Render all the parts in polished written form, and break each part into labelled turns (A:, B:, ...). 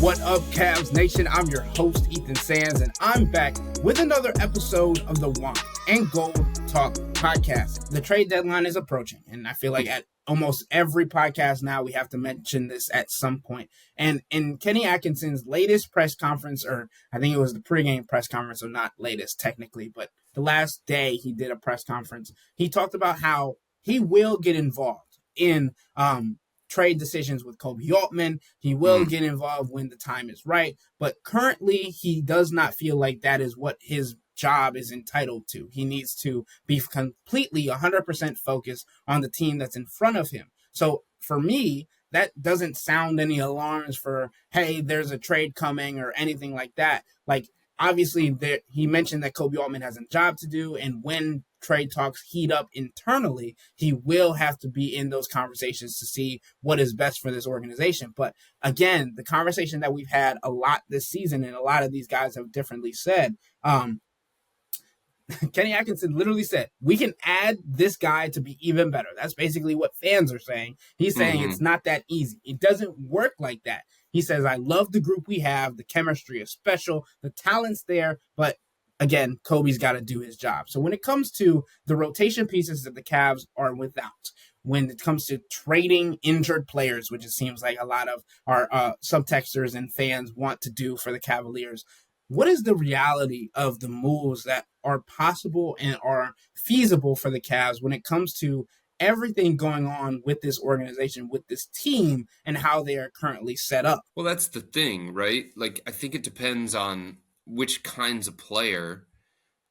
A: What up, Cavs Nation? I'm your host, Ethan Sands, and I'm back with another episode of the Wine and Gold Talk podcast. The trade deadline is approaching, and I feel like at almost every podcast now, we have to mention this at some point. And in Kenny Atkinson's latest press conference, or I think it was the pregame press conference, so not latest technically, but the last day he did a press conference, he talked about how he will get involved in trade decisions with Kobe Altman. He will get involved when the time is right, but currently he does not feel like that is what his job is entitled to. He needs to be completely 100% focused on the team that's in front of him. So for me, that doesn't sound any alarms for, hey, there's a trade coming or anything like that. Like, obviously, he mentioned that Kobe Altman has a job to do, and when trade talks heat up internally, he will have to be in those conversations to see what is best for this organization. But again, the conversation that we've had a lot this season, and a lot of these guys have differently said, Kenny Atkinson literally said, we can add this guy to be even better. That's basically what fans are saying. He's saying it's not that easy. It doesn't work like that. He says, I love the group we have. The chemistry is special. The talent's there. But again, Kobe's got to do his job. So when it comes to the rotation pieces that the Cavs are without, when it comes to trading injured players, which it seems like a lot of our subtexters and fans want to do for the Cavaliers, what is the reality of the moves that are possible and are feasible for the Cavs when it comes to everything going on with this organization, with this team, and how they are currently set up?
B: Well, that's the thing, right? Like, I think it depends on which kinds of player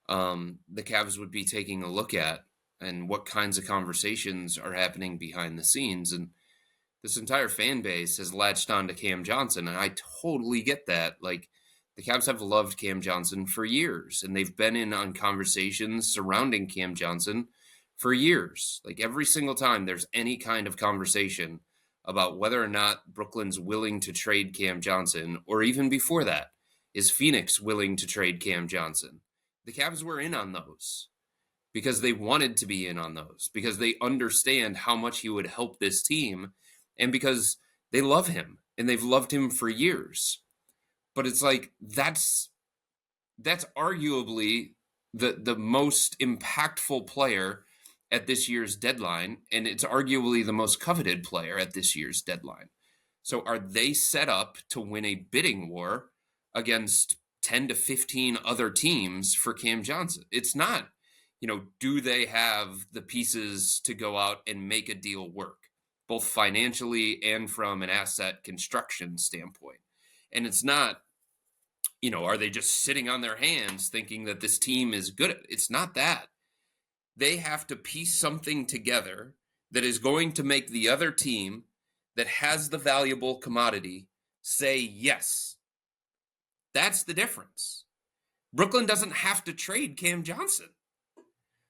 B: the Cavs would be taking a look at and what kinds of conversations are happening behind the scenes. And this entire fan base has latched on to Cam Johnson, and I totally get that. Like, the Cavs have loved Cam Johnson for years, and they've been in on conversations surrounding Cam Johnson for years. Like, every single time there's any kind of conversation about whether or not Brooklyn's willing to trade Cam Johnson, or even before that, is Phoenix willing to trade Cam Johnson? The Cavs were in on those because they wanted to be in on those, because they understand how much he would help this team, and because they love him, and they've loved him for years. But it's like, that's arguably the most impactful player at this year's deadline, and it's arguably the most coveted player at this year's deadline. So are they set up to win a bidding war against 10 to 15 other teams for Cam Johnson? It's not, do they have the pieces to go out and make a deal work, both financially and from an asset construction standpoint? And it's not, are they just sitting on their hands thinking that this team is good? It's not that. They have to piece something together that is going to make the other team that has the valuable commodity say yes. That's the difference. Brooklyn doesn't have to trade Cam Johnson.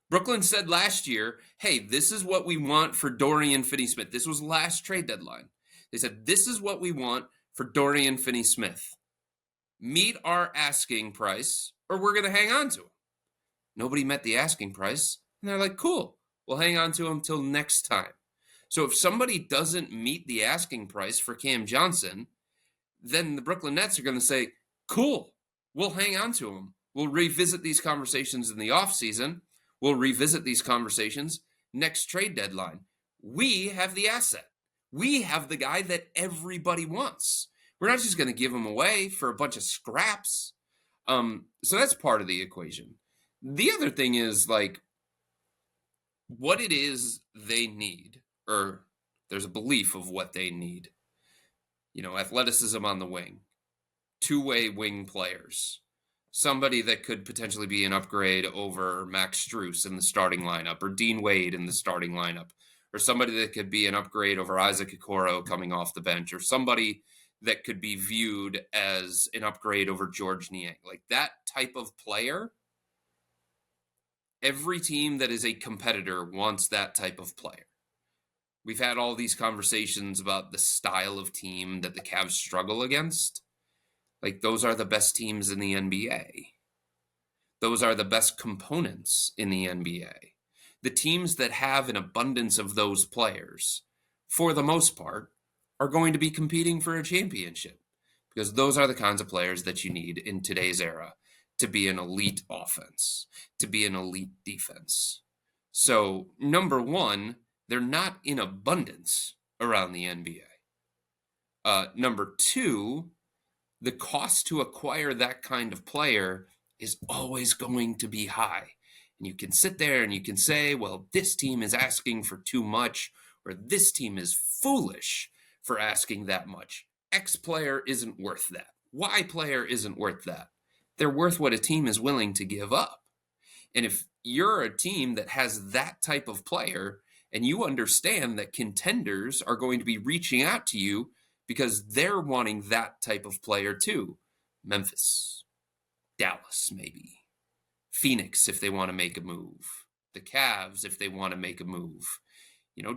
B: Brooklyn said last year, hey, this is what we want for Dorian Finney-Smith. This was last trade deadline. They said, this is what we want for Dorian Finney-Smith. Meet our asking price, or we're going to hang on to him. Nobody met the asking price, and they're like, cool, we'll hang on to him till next time. So if somebody doesn't meet the asking price for Cam Johnson, then the Brooklyn Nets are going to say, cool, we'll hang on to him. We'll revisit these conversations in the offseason. We'll revisit these conversations next trade deadline. We have the asset. We have the guy that everybody wants. We're not just going to give him away for a bunch of scraps. So that's part of the equation. The other thing is, like, what it is they need, or there's a belief of what they need. Athleticism on the wing, two-way wing players, somebody that could potentially be an upgrade over Max Strus in the starting lineup, or Dean Wade in the starting lineup, or somebody that could be an upgrade over Isaac Okoro coming off the bench, or somebody that could be viewed as an upgrade over George Niang. Like, that type of player, every team that is a competitor wants that type of player. We've had all these conversations about the style of team that the Cavs struggle against. Like, those are the best teams in the NBA. Those are the best components in the NBA. The teams that have an abundance of those players, for the most part, are going to be competing for a championship, because those are the kinds of players that you need in today's era to be an elite offense, to be an elite defense. So, number one, they're not in abundance around the NBA. Number two, the cost to acquire that kind of player is always going to be high. And you can sit there and you can say, well, this team is asking for too much, or this team is foolish for asking that much. X player isn't worth that. Y player isn't worth that. They're worth what a team is willing to give up. And if you're a team that has that type of player and you understand that contenders are going to be reaching out to you because they're wanting that type of player too, Memphis, Dallas maybe, Phoenix if they want to make a move, the Cavs if they want to make a move,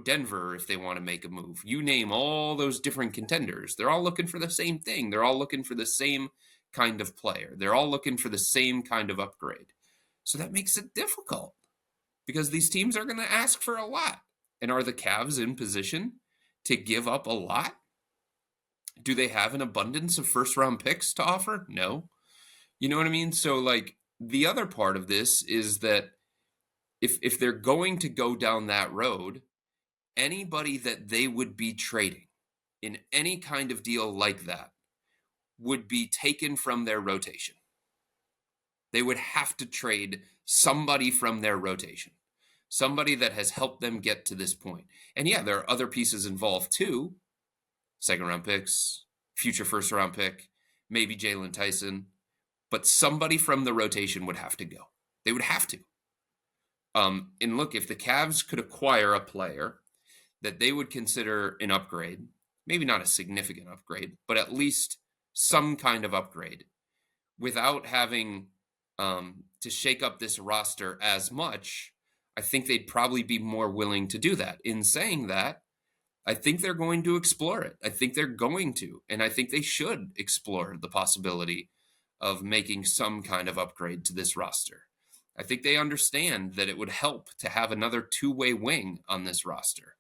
B: Denver if they want to make a move. You name all those different contenders. They're all looking for the same thing. They're all looking for the same kind of player. They're all looking for the same kind of upgrade. So that makes it difficult because these teams are going to ask for a lot. And are the Cavs in position to give up a lot? Do they have an abundance of first-round picks to offer? No. You know what I mean? So, the other part of this is that if they're going to go down that road, anybody that they would be trading in any kind of deal like that would be taken from their rotation. They would have to trade somebody from their rotation, somebody that has helped them get to this point. And yeah, there are other pieces involved too. Second-round picks, future first-round pick, maybe Jalen Tyson. But somebody from the rotation would have to go. They would have to. And look, if the Cavs could acquire a player that they would consider an upgrade, maybe not a significant upgrade, but at least some kind of upgrade, without having to shake up this roster as much, I think they'd probably be more willing to do that. In saying that, I think they're going to explore it. I think they're going to, and I think they should explore the possibility of making some kind of upgrade to this roster. I think they understand that it would help to have another two-way wing on this roster.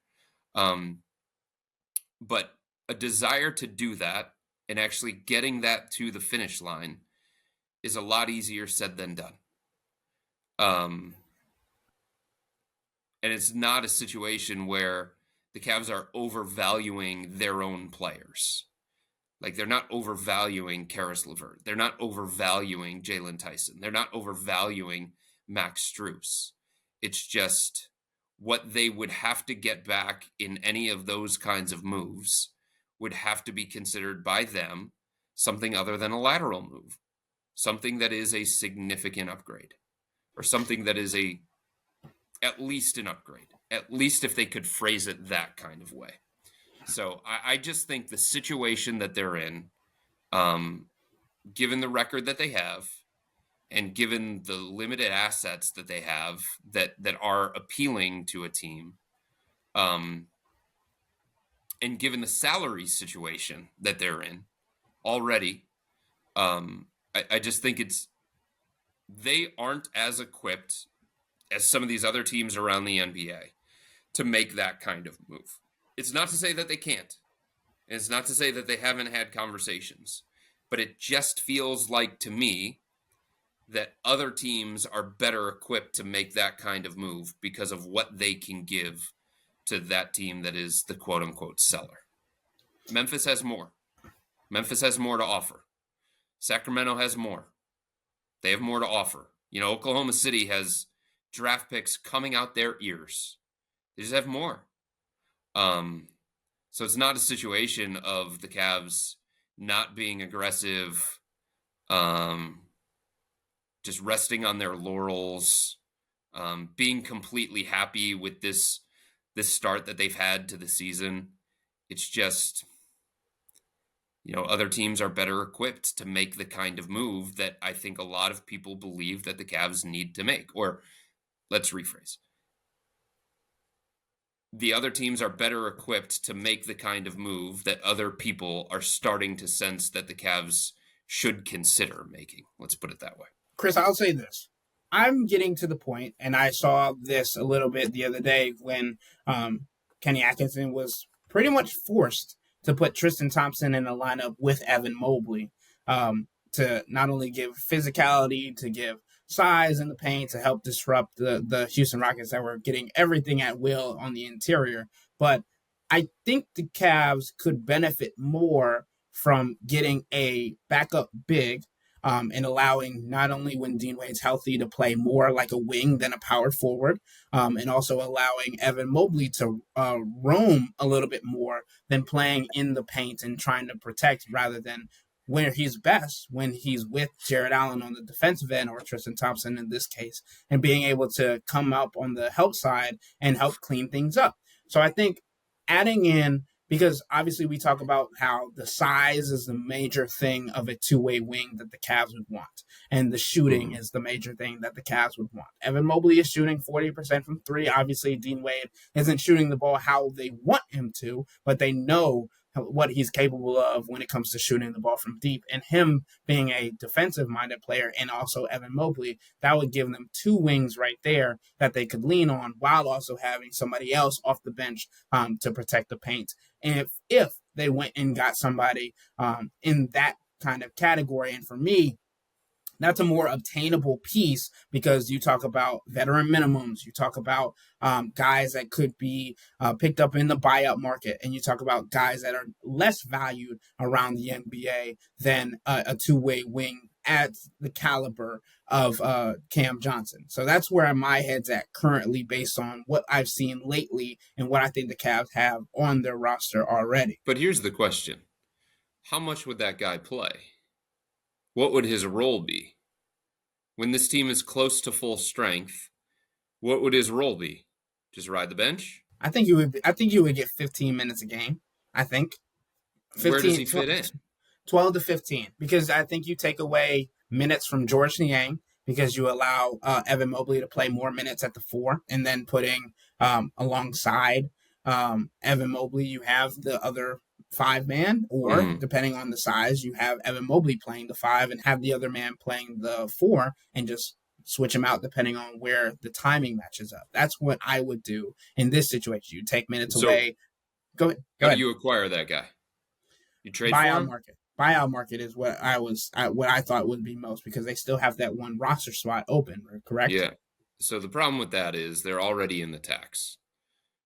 B: But a desire to do that and actually getting that to the finish line is a lot easier said than done. And it's not a situation where the Cavs are overvaluing their own players. They're not overvaluing Karis LeVert. They're not overvaluing Jalen Tyson. They're not overvaluing Max Strus. It's just what they would have to get back in any of those kinds of moves would have to be considered by them something other than a lateral move, something that is a significant upgrade, or something that is at least an upgrade, at least if they could phrase it that kind of way. So I just think the situation that they're in, given the record that they have, and given the limited assets that they have that are appealing to a team, and given the salary situation that they're in already, I just think they aren't as equipped as some of these other teams around the NBA to make that kind of move. It's not to say that they can't. And it's not to say that they haven't had conversations. But it just feels like to me that other teams are better equipped to make that kind of move because of what they can give to that team that is the quote-unquote seller. Memphis has more. Memphis has more to offer. Sacramento has more. They have more to offer. Oklahoma City has draft picks coming out their ears. They just have more. So it's not a situation of the Cavs not being aggressive, just resting on their laurels, being completely happy with this start that they've had to the season. It's just, other teams are better equipped to make the kind of move that I think a lot of people believe that the Cavs need to make. Or let's rephrase. The other teams are better equipped to make the kind of move that other people are starting to sense that the Cavs should consider making. Let's put it that way.
A: Chris, I'll say this. I'm getting to the point, and I saw this a little bit the other day when Kenny Atkinson was pretty much forced to put Tristan Thompson in a lineup with Evan Mobley, to not only give physicality, to give size in the paint, to help disrupt the Houston Rockets that were getting everything at will on the interior. But I think the Cavs could benefit more from getting a backup big, and allowing not only when Dean Wade's healthy to play more like a wing than a power forward, and also allowing Evan Mobley to roam a little bit more than playing in the paint and trying to protect rather than where he's best when he's with Jared Allen on the defensive end or Tristan Thompson in this case, and being able to come up on the help side and help clean things up. So I think adding in, because obviously we talk about how the size is the major thing of a two-way wing that the Cavs would want, and the shooting is the major thing that the Cavs would want. Evan Mobley is shooting 40% from three. Obviously, Dean Wade isn't shooting the ball how they want him to, but they know what he's capable of when it comes to shooting the ball from deep. And him being a defensive-minded player, and also Evan Mobley, that would give them two wings right there that they could lean on while also having somebody else off the bench to protect the paint. And if they went and got somebody in that kind of category, and for me, that's a more obtainable piece, because you talk about veteran minimums, you talk about guys that could be picked up in the buyout market, and you talk about guys that are less valued around the NBA than a two-way wing at the caliber of Cam Johnson. So that's where my head's at currently, based on what I've seen lately and what I think the Cavs have on their roster already.
B: But here's the question. How much would that guy play? What would his role be? When this team is close to full strength, what would his role be? Just ride the bench?
A: I think you would get 15 minutes a game. I think 15,
B: Where does he fit in?
A: 12 to 15, because I think you take away minutes from George Niang, because you allow Evan Mobley to play more minutes at the four, and then putting alongside Evan Mobley, you have the other five man, or depending on the size, you have Evan Mobley playing the five and have the other man playing the four, and just switch them out depending on where the timing matches up. That's what I would do in this situation. You take minutes away. Go ahead.
B: How do you acquire that guy? You trade for him?
A: Buyout market is what I thought would be most, because they still have that one roster spot open, correct?
B: Yeah. So the problem with that is they're already in the tax.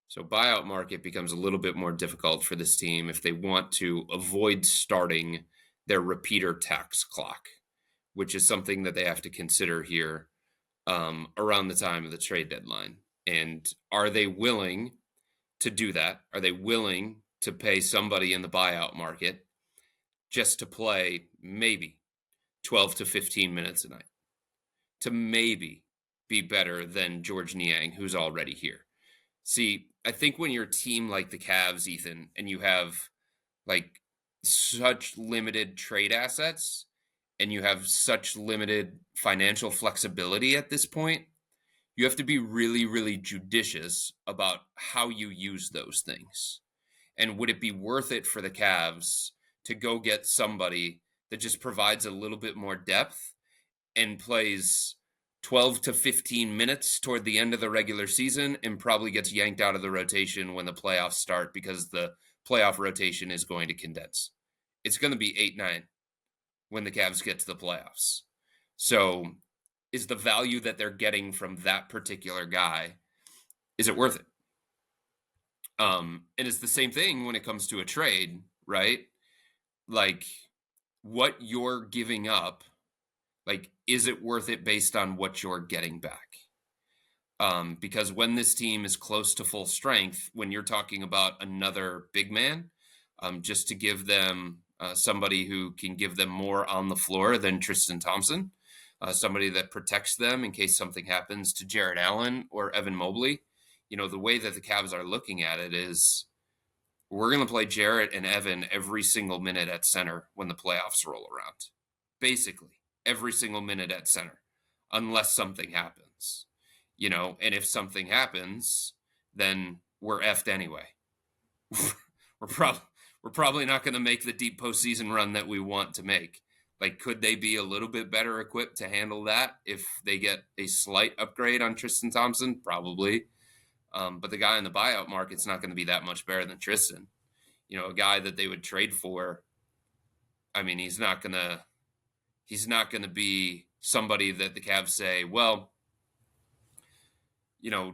B: So buyout market becomes a little bit more difficult for this team if they want to avoid starting their repeater tax clock, which is something that they have to consider here around the time of the trade deadline. And are they willing to do that? Are they willing to pay somebody in the buyout market just to play maybe 12 to 15 minutes a night, to maybe be better than George Niang, who's already here? See, I think when you're a team like the Cavs, Ethan, and you have like such limited trade assets and you have such limited financial flexibility at this point, you have to be really, really judicious about how you use those things. And would it be worth it for the Cavs to go get somebody that just provides a little bit more depth and plays 12 to 15 minutes toward the end of the regular season and probably gets yanked out of the rotation when the playoffs start, because the playoff rotation is going to condense? It's going to be 8-9 when the Cavs get to the playoffs. So is the value that they're getting from that particular guy, is it worth it? And it's the same thing when it comes to a trade, right? Like, what you're giving up, like, is it worth it based on what you're getting back? Because when this team is close to full strength, when you're talking about another big man, just to give them somebody who can give them more on the floor than Tristan Thompson, somebody that protects them in case something happens to Jared Allen or Evan Mobley. You know, the way that the Cavs are looking at it is, we're going to play Jarrett and Evan every single minute at center when the playoffs roll around. Basically, every single minute at center, unless something happens. You know, and if something happens, then we're effed anyway. we're probably not going to make the deep postseason run that we want to make. Like, could they be a little bit better equipped to handle that if they get a slight upgrade on Tristan Thompson? Probably. But the guy in the buyout market's not going to be that much better than Tristan. a guy that they would trade for. I mean, he's not gonna be somebody that the Cavs say, well,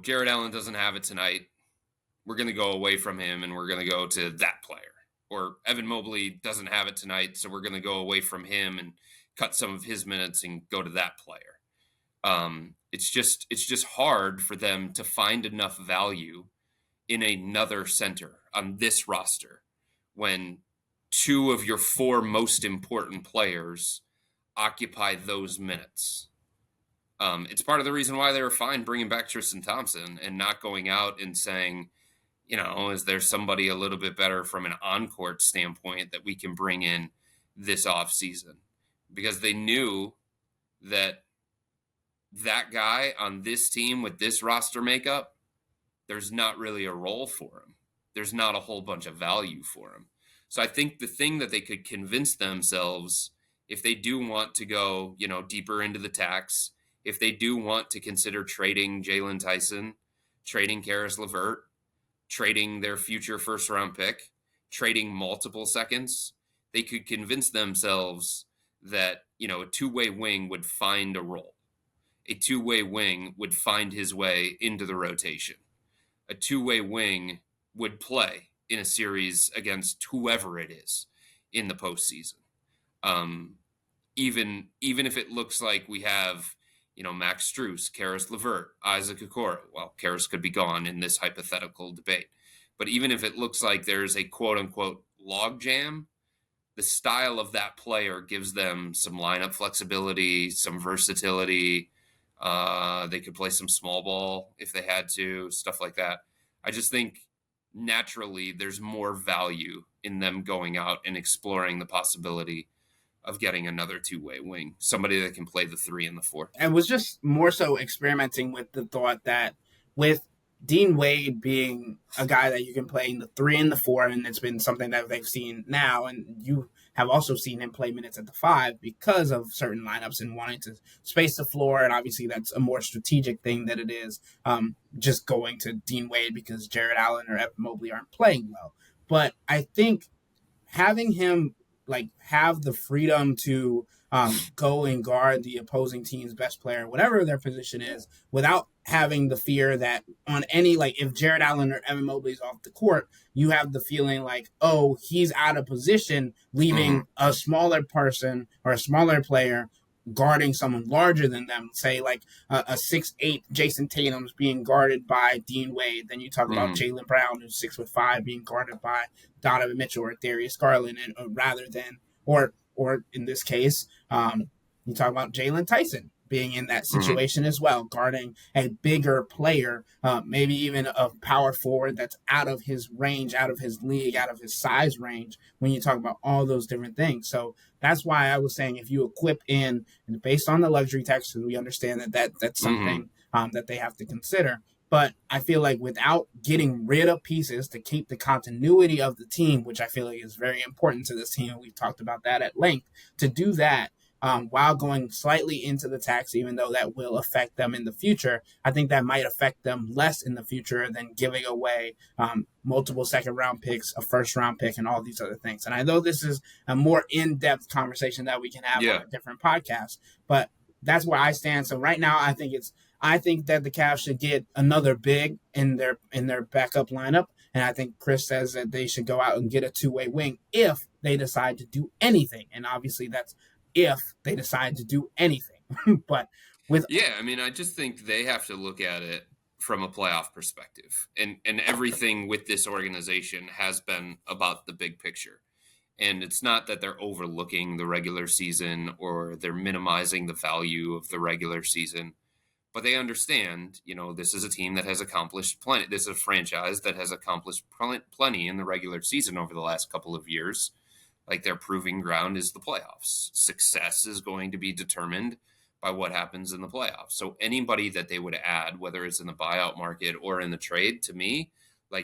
B: Jared Allen doesn't have it tonight. We're going to go away from him and we're going to go to that player. Or Evan Mobley doesn't have it tonight, so we're going to go away from him and cut some of his minutes and go to that player. It's just hard for them to find enough value in another center on this roster when two of your four most important players occupy those minutes. It's part of the reason why they were fine bringing back Tristan Thompson and not going out and saying, is there somebody a little bit better from an on-court standpoint that we can bring in this offseason? Because they knew that guy on this team with this roster makeup, there's not really a role for him. There's not a whole bunch of value for him. So I think the thing that they could convince themselves, if they do want to go, deeper into the tax, if they do want to consider trading Jalen Tyson, trading Karis LeVert, trading their future first-round pick, trading multiple seconds, they could convince themselves that, a two-way wing would find a role. A two-way wing would find his way into the rotation. A two-way wing would play in a series against whoever it is in the postseason. Even if it looks like we have, Max Strus, Karis LeVert, Isaac Okoro. Well, Karis could be gone in this hypothetical debate. But even if it looks like there's a quote-unquote logjam, the style of that player gives them some lineup flexibility, some versatility. They could play some small ball if they had to, stuff like that. I just think naturally there's more value in them going out and exploring the possibility of getting another two-way wing, somebody that can play the 3 and the 4.
A: And was just more so experimenting with the thought that with Dean Wade being a guy that you can play in the 3 and the 4, and it's been something that they've seen now, and you have also seen him play minutes at the 5 because of certain lineups and wanting to space the floor, and obviously that's a more strategic thing than it is just going to Dean Wade because Jared Allen or Evan Mobley aren't playing well. But I think having him have the freedom to go and guard the opposing team's best player, whatever their position is, without having the fear that on any, if Jared Allen or Evan Mobley's off the court, you have the feeling oh, he's out of position, leaving a smaller person or a smaller player guarding someone larger than them, say a 6'8" Jason Tatum's being guarded by Dean Wade. Then you talk about Jaylen Brown, who's 6'5", being guarded by Donovan Mitchell or Darius Garland, and rather than or in this case, you talk about Jalen Tyson being in that situation as well, guarding a bigger player, maybe even a power forward that's out of his range, out of his league, out of his size range, when you talk about all those different things. So that's why I was saying if you equip and based on the luxury tax, we understand that's something that they have to consider. But I feel like without getting rid of pieces to keep the continuity of the team, which I feel like is very important to this team, we've talked about that at length, to do that while going slightly into the tax, even though that will affect them in the future, I think that might affect them less in the future than giving away multiple second-round picks, a first-round pick, and all these other things. And I know this is a more in-depth conversation that we can have on a different podcast, but that's where I stand. So right now, I think that the Cavs should get another big in their backup lineup, and I think Chris says that they should go out and get a two-way wing if they decide to do anything. And obviously, that's if they decide to do anything. But
B: I just think they have to look at it from a playoff perspective, and everything with this organization has been about the big picture. And it's not that they're overlooking the regular season or they're minimizing the value of the regular season, but they understand, this is a team that has accomplished plenty. This is a franchise that has accomplished plenty in the regular season over the last couple of years. Their proving ground is the playoffs. Success is going to be determined by what happens in the playoffs. So anybody that they would add, whether it's in the buyout market or in the trade, to me,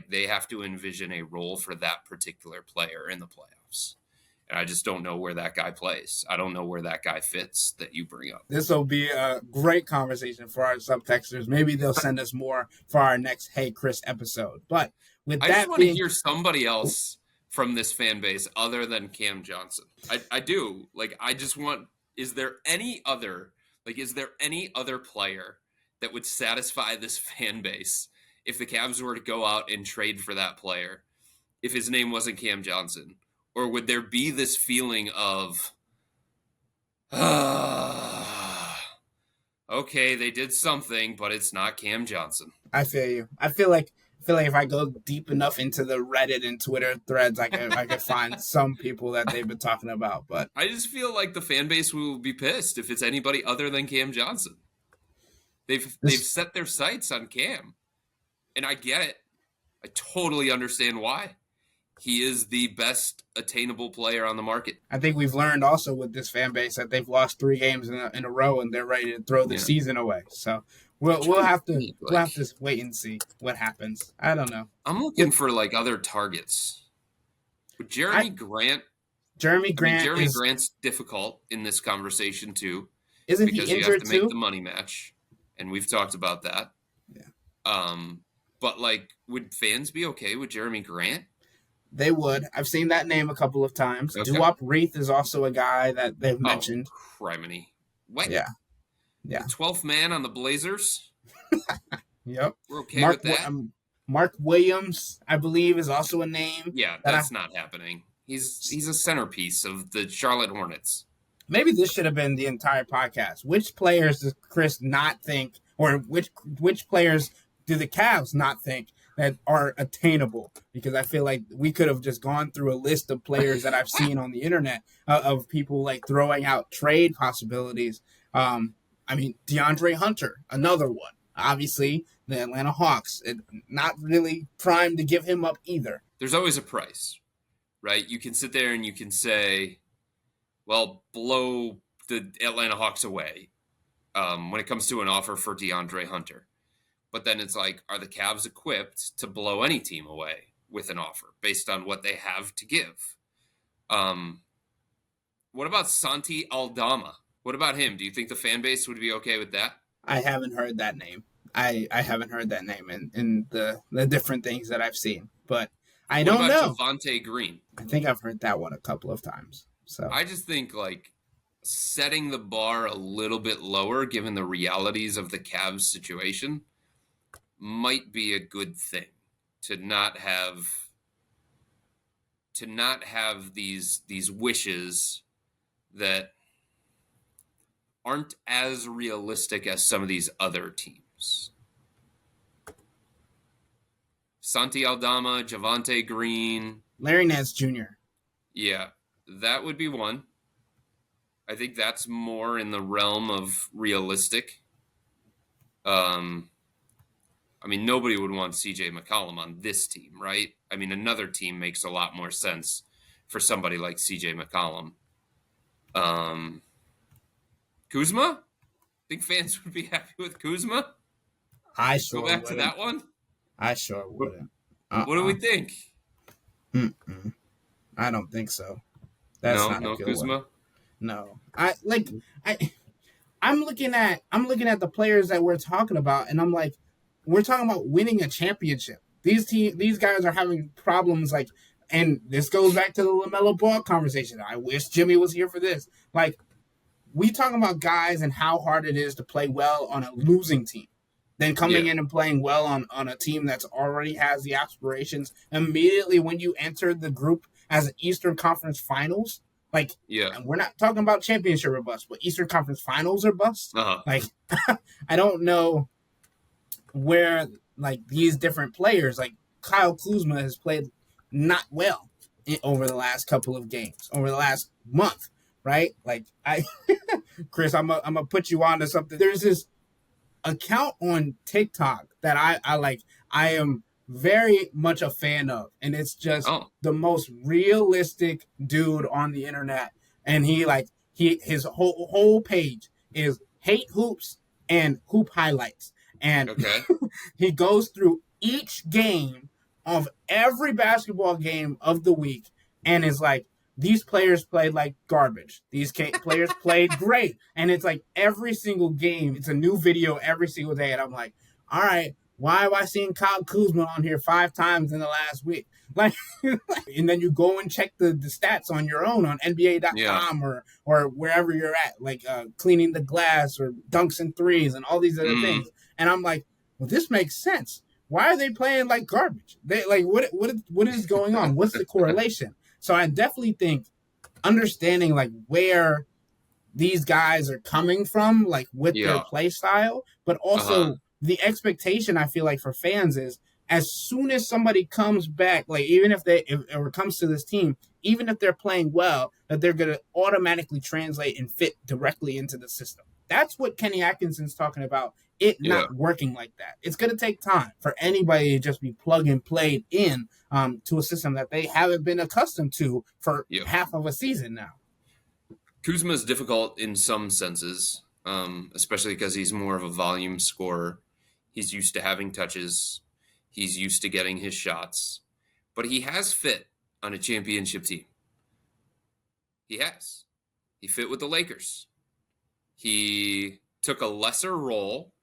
B: they have to envision a role for that particular player in the playoffs. And I just don't know where that guy plays. I don't know where that guy fits that you bring up.
A: This will be a great conversation for our subtexters. Maybe they'll send us more for our next Hey Chris episode. But with
B: I
A: that
B: just want to hear somebody else from this fan base other than Cam Johnson. I do. Like, I just want, is there any other player that would satisfy this fan base if the Cavs were to go out and trade for that player, if his name wasn't Cam Johnson? Or would there be this feeling of, okay, they did something, but it's not Cam Johnson?
A: I feel you. I feel like if I go deep enough into the Reddit and Twitter threads, I could find some people that they've been talking about. But
B: I just feel like the fan base will be pissed if it's anybody other than Cam Johnson. They've set their sights on Cam, and I get it. I totally understand why. He is the best attainable player on the market.
A: I think we've learned also with this fan base that they've lost 3 games in a row and they're ready to throw the season away. So we'll have to wait and see what happens. I don't know.
B: I'm looking for like other targets. With Jeremy Grant.
A: Jeremy
B: Grant's difficult in this conversation too.
A: Isn't he injured too?
B: Because you have to make the money match, and we've talked about that. Yeah. But like, would fans be okay with Jeremy Grant?
A: They would. I've seen that name a couple of times. Okay. Duop Reith is also a guy that they've mentioned.
B: Criminy. What?
A: Yeah.
B: The 12th man on the Blazers?
A: Yep.
B: We're okay with that?
A: Mark Williams, I believe, is also a name.
B: Yeah, that's not happening. He's a centerpiece of the Charlotte Hornets.
A: Maybe this should have been the entire podcast. Which players does Chris not think, or which players do the Cavs not think that are attainable? Because I feel like we could have just gone through a list of players that I've seen on the internet of people like throwing out trade possibilities. I mean, DeAndre Hunter, another one. Obviously, the Atlanta Hawks, not really primed to give him up either.
B: There's always a price, right? You can sit there and you can say, well, blow the Atlanta Hawks away when it comes to an offer for DeAndre Hunter. But then it's like, are the Cavs equipped to blow any team away with an offer based on what they have to give? What about Santi Aldama? What about him? Do you think the fan base would be okay with that?
A: I haven't heard that name. I haven't heard that name in the different things that I've seen. But I don't know.
B: What about Javonte Green?
A: I think I've heard that one a couple of times. So
B: I just think like setting the bar a little bit lower, given the realities of the Cavs situation, might be a good thing. To not have these wishes that aren't as realistic as some of these other teams. Santi Aldama, Javonte Green,
A: Larry Nance Jr.
B: Yeah, that would be one. I think that's more in the realm of realistic. I mean, nobody would want CJ McCollum on this team, right? I mean, another team makes a lot more sense for somebody like CJ McCollum. Kuzma? Think fans would be happy with Kuzma?
A: I sure
B: Go back
A: wouldn't.
B: to that one?
A: I sure wouldn't.
B: What do we think?
A: I don't think so. That's not a good
B: Kuzma?
A: One. No. I'm looking at the players that we're talking about, and I'm like, we're talking about winning a championship. These guys are having problems, like, and this goes back to the LaMelo Ball conversation. I wish Jimmy was here for this. Like, we talking about guys and how hard it is to play well on a losing team. Then coming in and playing well on a team that's already has the aspirations immediately when you enter the group as an Eastern Conference Finals. Like, and we're not talking about championship or bust, but Eastern Conference Finals or bust. Like, I don't know where, like, these different players, like Kyle Kuzma has played not well over the last couple of games, over the last month, right? Like, Chris, I'm gonna put you on to something. There's this account on TikTok that I like. I am very much a fan of, and it's just the most realistic dude on the internet. And his whole page is hate hoops and hoop highlights, and he goes through each game of every basketball game of the week and is like, these players played like garbage. These players played great. And it's like every single game, it's a new video every single day. And I'm like, all right, why am I seeing Kyle Kuzma on here 5 times in the last week? Like, and then you go and check the stats on your own on
B: Yeah.
A: NBA.com or wherever you're at, like cleaning the glass or dunks and threes and all these other
B: Hmm.
A: things. And I'm like, well, this makes sense. Why are they playing like garbage? They like what is going on? What's the correlation? So I definitely think understanding like where these guys are coming from, like with their
B: Yeah.
A: play style, but
B: Uh-huh.
A: also the expectation I feel like for fans is as soon as somebody comes back, like even if if it comes to this team, even if they're playing well, that they're gonna automatically translate and fit directly into the system. That's what Kenny Atkinson's talking about. It
B: Yeah.
A: not working like that. It's gonna take time for anybody to just be plug and played in to a system that they haven't been accustomed to for
B: Yeah.
A: half of a season now.
B: Kuzma is difficult in some senses, especially because he's more of a volume scorer. He's used to having touches. He's used to getting his shots, but he has fit on a championship team. He has. He fit with the Lakers. He took a lesser role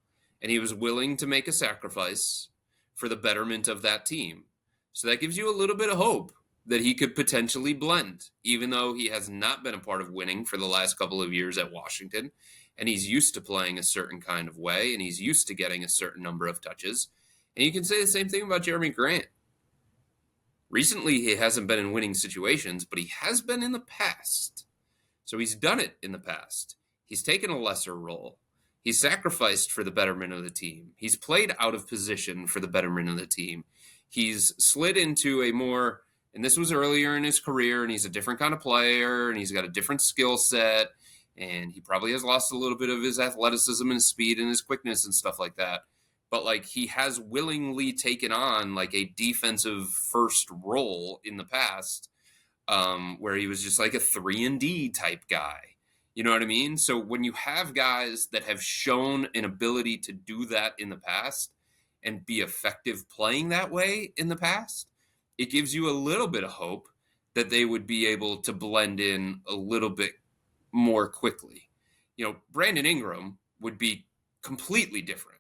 B: and he was willing to make a sacrifice for the betterment of that team. So that gives you a little bit of hope that he could potentially blend, even though he has not been a part of winning for the last couple of years at Washington. And he's used to playing a certain kind of way and he's used to getting a certain number of touches. And you can say the same thing about Jeremy Grant. Recently, he hasn't been in winning situations, but he has been in the past. So he's done it in the past. He's taken a lesser role. He's sacrificed for the betterment of the team. He's played out of position for the betterment of the team. He's slid into a more, and this was earlier in his career, and he's a different kind of player, and he's got a different skill set, and he probably has lost a little bit of his athleticism and speed and his quickness and stuff like that. But like he has willingly taken on like a defensive first role in the past, where he was just like a 3-and-D type guy. You know what I mean? So when you have guys that have shown an ability to do that in the past and be effective playing that way in the past, it gives you a little bit of hope that they would be able to blend in a little bit more quickly. You know, Brandon Ingram would be completely different.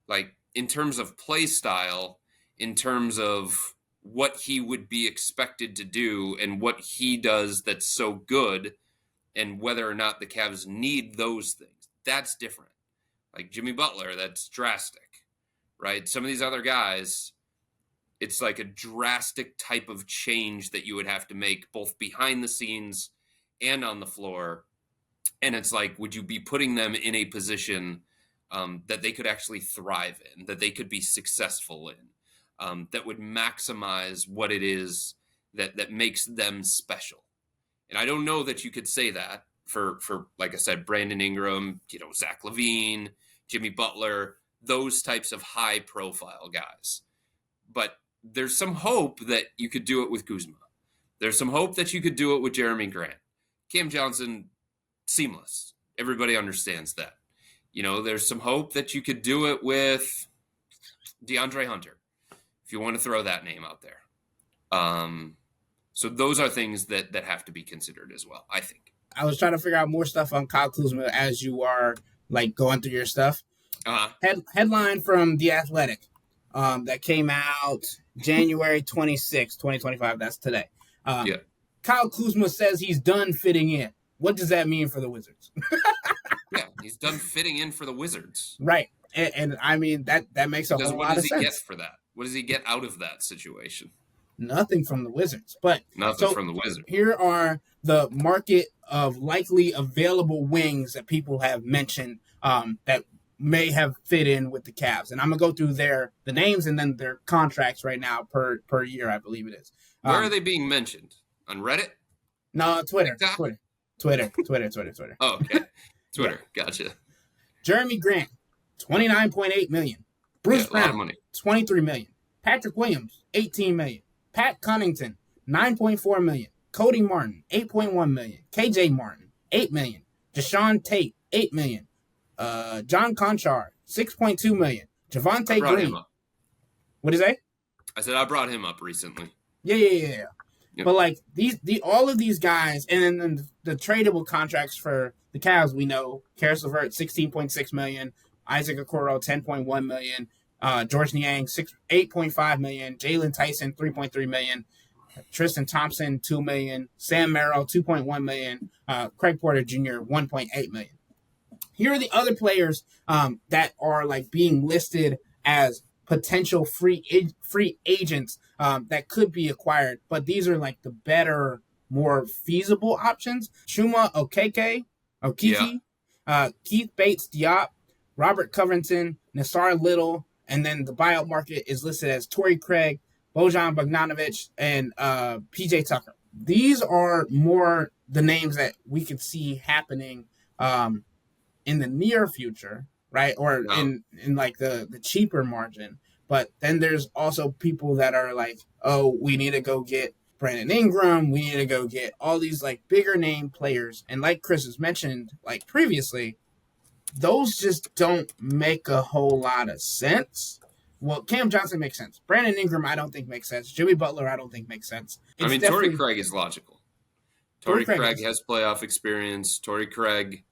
B: Like in terms of play style, in terms of what he would be expected to do and what he does that's so good and whether or not the Cavs need those things. That's different. Like Jimmy Butler, that's drastic, right? Some of these other guys, it's like a drastic type of change that you would have to make both behind the scenes and on the floor. And it's like, would you be putting them in a position that they could actually thrive in, that they could be successful in, that would maximize what it is that makes them special? And I don't know that you could say that for like I said, Brandon Ingram, you know, Zach LaVine, Jimmy Butler, those types of high profile guys. But there's some hope that you could do it with Kuzma. There's some hope that you could do it with Jeremy Grant. Cam Johnson, seamless. Everybody understands that. You know, there's some hope that you could do it with DeAndre Hunter, if you want to throw that name out there. So those are things that have to be considered as well, I think.
A: I was trying to figure out more stuff on Kyle Kuzma as you are like going through your stuff.
B: Uh-huh.
A: Headline from The Athletic that came out January 26, 2025. That's today.
B: Yeah.
A: Kyle Kuzma says he's done fitting in. What does that mean for the Wizards?
B: Yeah, he's done fitting in for the Wizards.
A: Right. And I mean, that makes a whole lot of sense.
B: What does he get for that? What does he get out of that situation?
A: Nothing from the Wizards. But
B: Nothing from the Wizards.
A: Here are the market of likely available wings that people have mentioned that may have fit in with the Cavs. And I'm going to go through the names and then their contracts right now per year, I believe it is.
B: Where are they being mentioned? On Reddit?
A: No, Twitter.
B: TikTok?
A: Twitter.
B: Oh, okay. Twitter. Yeah. Gotcha.
A: Jeremy Grant, $29.8 million. Bruce
B: Brown, a lot of
A: Brown,
B: money.
A: $23 million. Patrick Williams, $18 million. Pat Connaughton, $9.4 million. Cody Martin, $8.1 million. KJ Martin, $8 million. Deshaun Tate, $8 million. John Conchar, $6.2 million. Javonte Green. What did you say?
B: I said I brought him up recently.
A: Yeah. Yep. But like all of these guys, and then the tradable contracts for the Cavs, we know Karis LeVert, $16.6 million. Isaac Okoro, $10.1 million. George Niang 8.5 million, Jalen Tyson 3.3 million, Tristan Thompson 2 million, Sam Merrill 2.1 million, Craig Porter Jr. 1.8 million. Here are the other players that are like being listed as potential free agents that could be acquired, but these are like the better, more feasible options. Chuma
B: Yeah.
A: Okeke, Keith Bates Diop, Robert Covington, Nassar Little, and then the buyout market is listed as Torrey Craig, Bojan Bogdanovic, and PJ Tucker. These are more the names that we could see happening in the near future, right? Or
B: No.
A: in like the cheaper margin. But then there's also people that are like, oh, we need to go get Brandon Ingram. We need to go get all these like bigger name players. And like Chris has mentioned, like previously, those just don't make a whole lot of sense. Well, Cam Johnson makes sense. Brandon Ingram, I don't think makes sense. Jimmy Butler, I don't think makes sense.
B: I
A: It's
B: mean, Torrey
A: definitely
B: Craig is logical.
A: Torrey
B: Torrey
A: Craig
B: Craig
A: is.
B: has playoff experience. Torrey Craig,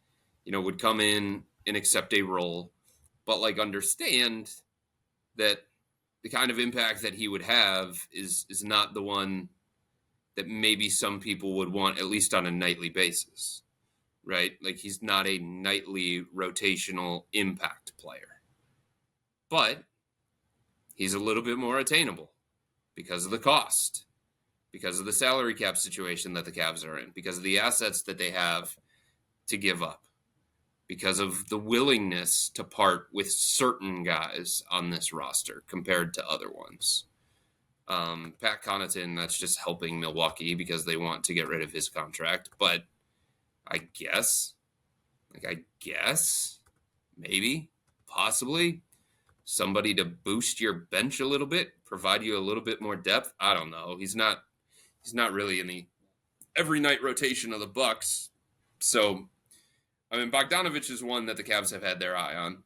B: would come in and accept a role, but like understand that the kind of impact that he would have is not the one that maybe some people would want, at least on a nightly basis, right? Like he's not a nightly rotational impact player, but he's a little bit more attainable because of the cost, because of the salary cap situation that the Cavs are in, because of the assets that they have to give up, because of the willingness to part with certain guys on this roster compared to other ones. Pat Connaughton, that's just helping Milwaukee because they want to get rid of his contract. But I guess, maybe, possibly, somebody to boost your bench a little bit, provide you a little bit more depth. I don't know. He's not really in the every night rotation of the Bucks. So, I mean, Bogdanovic is one that the Cavs have had their eye on,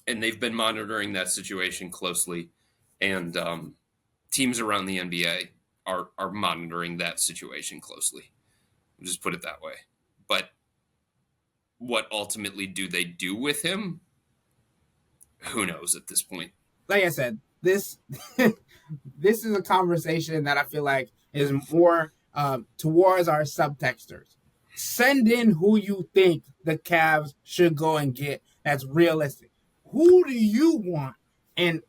B: and they've been monitoring that situation closely. And teams around the NBA are monitoring that situation closely. We'll just put it that way. But what ultimately do they do with him? Who knows at this point?
A: Like I said, this this is a conversation that I feel like is more towards our subtexters. Send in who you think the Cavs should go and get that's realistic. Who do you want? And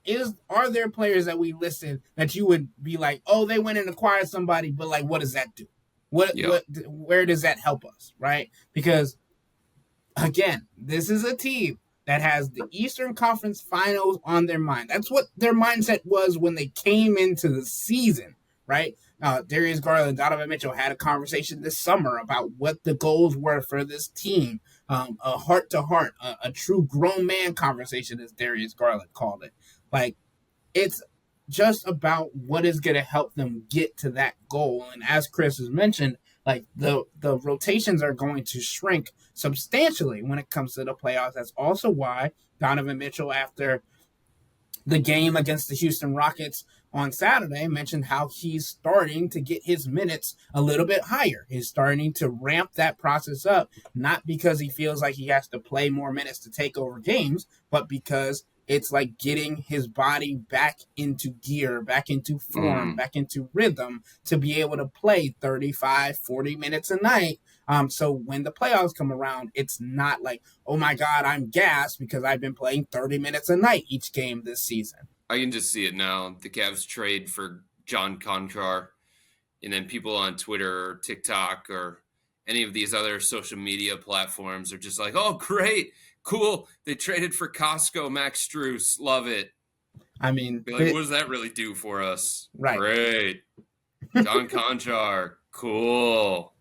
A: are there players that we listed that you would be like, oh, they went and acquired somebody, but like, what does that do?
B: Yeah.
A: Where does that help us, right? Because again, this is a team that has the Eastern Conference Finals on their mind. That's what their mindset was when they came into the season, right? Darius Garland, Donovan Mitchell had a conversation this summer about what the goals were for this team. A heart to heart, a true grown man conversation, as Darius Garland called it. Like, it's just about what is going to help them get to that goal. And as Chris has mentioned, like the rotations are going to shrink substantially when it comes to the playoffs. That's also why Donovan Mitchell, after the game against the Houston Rockets on Saturday, mentioned how he's starting to get his minutes a little bit higher. He's starting to ramp that process up, not because he feels like he has to play more minutes to take over games, but because it's like getting his body back into gear, back into form, back into rhythm to be able to play 35, 40 minutes a night. So when the playoffs come around, it's not like, oh my God, I'm gassed because I've been playing 30 minutes a night each game this season.
B: I can just see it now. The Cavs trade for John Conchar, and then people on Twitter or TikTok or any of these other social media platforms are just like, oh, great, cool. They traded for Costco, Max Strus. Love it.
A: I mean,
B: Be like, what does that really do for us?
A: Right.
B: Great. John Conchar. Cool.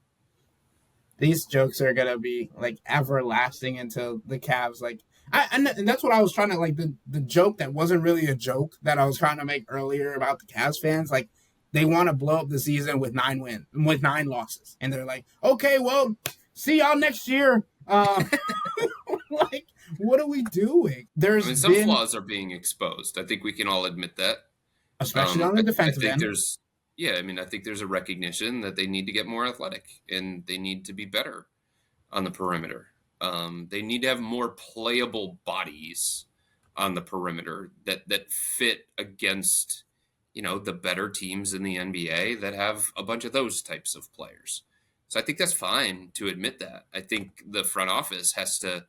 A: These jokes are gonna be like everlasting until the Cavs like and that's what I was trying to like the joke that wasn't really a joke that I was trying to make earlier about the Cavs fans, like they want to blow up the season with 9 losses, and they're like, okay, well, see y'all next year. Like, what are we doing?
B: Some flaws are being exposed. I think we can all admit that.
A: Especially on the defensive end.
B: I think there's a recognition that they need to get more athletic and they need to be better on the perimeter. They need to have more playable bodies on the perimeter that fit against, the better teams in the NBA that have a bunch of those types of players. So I think that's fine to admit that. I think the front office has to,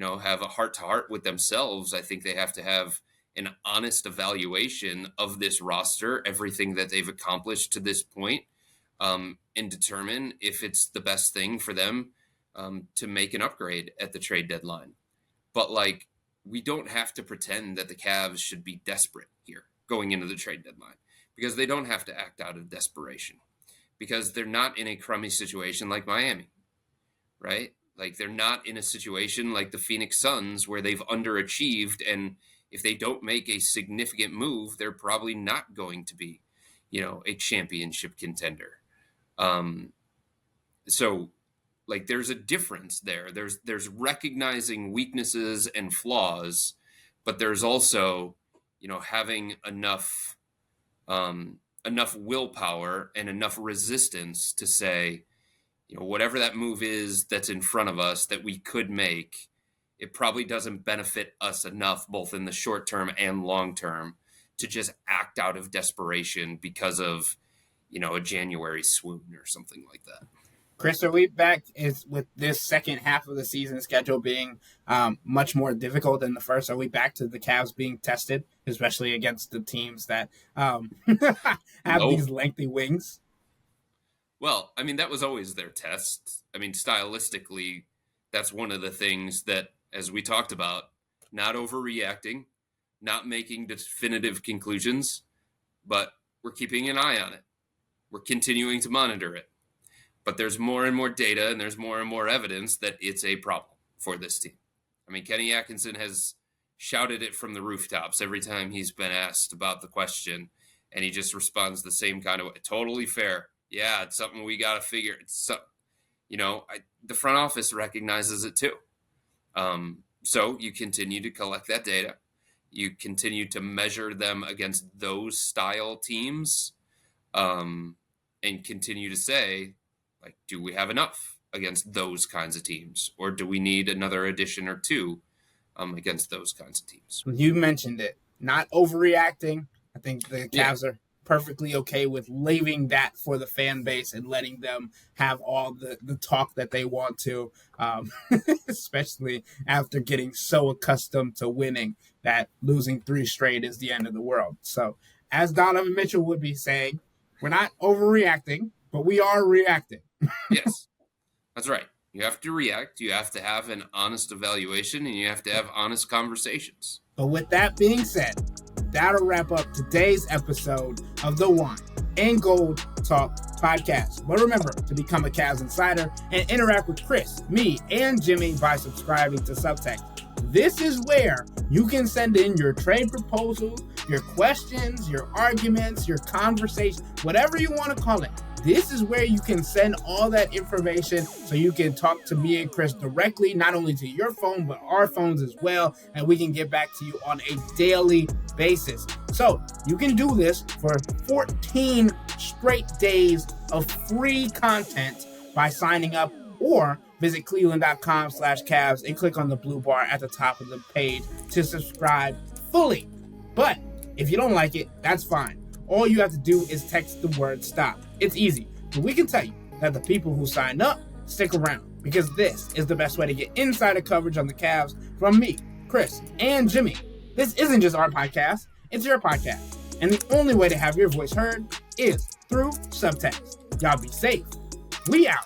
B: have a heart to heart with themselves. I think they have to have an honest evaluation of this roster, everything that they've accomplished to this point, and determine if it's the best thing for them to make an upgrade at the trade deadline. But we don't have to pretend that the Cavs should be desperate here going into the trade deadline, because they don't have to act out of desperation, because they're not in a crummy situation like Miami, right? They're not in a situation like the Phoenix Suns where they've underachieved, and if they don't make a significant move, they're probably not going to be, a championship contender. So there's a difference there. There's recognizing weaknesses and flaws, but there's also, having enough willpower and enough resistance to say, whatever that move is that's in front of us that we could make, it probably doesn't benefit us enough, both in the short term and long term, to just act out of desperation because of, a January swoon or something like that.
A: Chris, are we back with this second half of the season schedule being much more difficult than the first? Are we back to the Cavs being tested, especially against the teams that have these lengthy wings?
B: Well, that was always their test. Stylistically, that's one of the things that, as we talked about, not overreacting, not making definitive conclusions, but we're keeping an eye on it. We're continuing to monitor it. But there's more and more data, and there's more and more evidence that it's a problem for this team. Kenny Atkinson has shouted it from the rooftops every time he's been asked about the question, and he just responds the same kind of way. Totally fair. Yeah, it's something we got to figure. The front office recognizes it too. So you continue to collect that data. You continue to measure them against those style teams, and continue to say, do we have enough against those kinds of teams, or do we need another addition or two against those kinds of teams?
A: You mentioned it, not overreacting. I think the Cavs are perfectly okay with leaving that for the fan base and letting them have all the talk that they want to, especially after getting so accustomed to winning that losing 3 straight is the end of the world. So as Donovan Mitchell would be saying, we're not overreacting, but we are reacting.
B: Yes, that's right. You have to react. You have to have an honest evaluation, and you have to have honest conversations.
A: But with that being said, that'll wrap up today's episode of the Wine and Gold Talk podcast. But remember to become a Cavs Insider and interact with Chris, me, and Jimmy by subscribing to Subtext. This is where you can send in your trade proposals, your questions, your arguments, your conversation, whatever you want to call it. This is where you can send all that information so you can talk to me and Chris directly, not only to your phone, but our phones as well, and we can get back to you on a daily basis. So you can do this for 14 straight days of free content by signing up, or visit cleveland.com/Cavs and click on the blue bar at the top of the page to subscribe fully. But if you don't like it, that's fine. All you have to do is text the word STOP. It's easy, but we can tell you that the people who signed up stick around, because this is the best way to get insider coverage on the Cavs from me, Chris, and Jimmy. This isn't just our podcast, it's your podcast. And the only way to have your voice heard is through Subtext. Y'all be safe. We out.